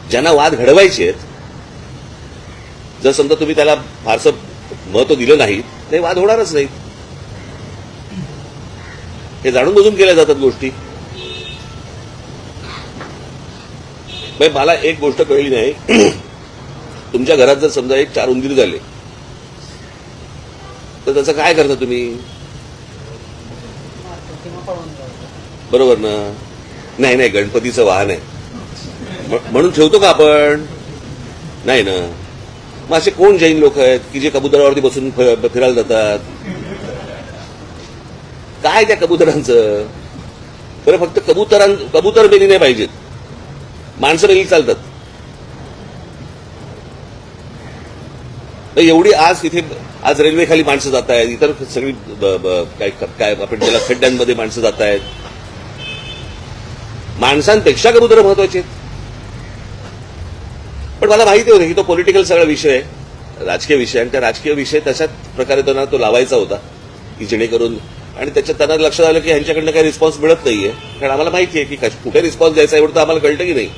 ज्यांना वाद घडवायचे आहेत, जर समजा तुम्ही त्याला फारसं महत्व दिलं नाही, ते वाद होणारच नाही. हे जाणून बुजून केल्या जातात गोष्टी. मला एक गोष्ट कळली नाही, तुमच्या घरात जर समजा एक 4 उंदीर झाले तर त्याचं काय करता तुम्ही? बरोबर ना? नाही नाही, गणपतीचं वाहन आहे म्हणून ठेवतो का आपण? नाही ना. मग असे कोण जैन लोक आहेत की जे कबुतरावरती बसून फिरायला जातात? काय त्या कबुतरांचं? बरं, फक्त कबूतर बेली नाही पाहिजेत, माणसं बेली चालतात. एवढी आज तिथे आज रेल्वे खाली माणसं जात आहेत, इतर सगळी काय आपण त्याला खड्ड्यांमध्ये माणसं जात आहेत. माणसांपेक्षा कबुतर महत्वाचे आहेत. पण मला माहिती होतं की तो पॉलिटिकल सगळा विषय आहे, राजकीय विषय, आणि त्या राजकीय विषय तशाच प्रकारे त्यांना तो लावायचा होता की जेणेकरून, आणि त्याच्यात त्यांना लक्षात आलं की ह्यांच्याकडनं काही रिस्पॉन्स मिळत नाहीये. कारण आम्हाला माहिती आहे की कुठे रिस्पॉन्स द्यायचा एवढं तर आम्हाला कळतं की नाही.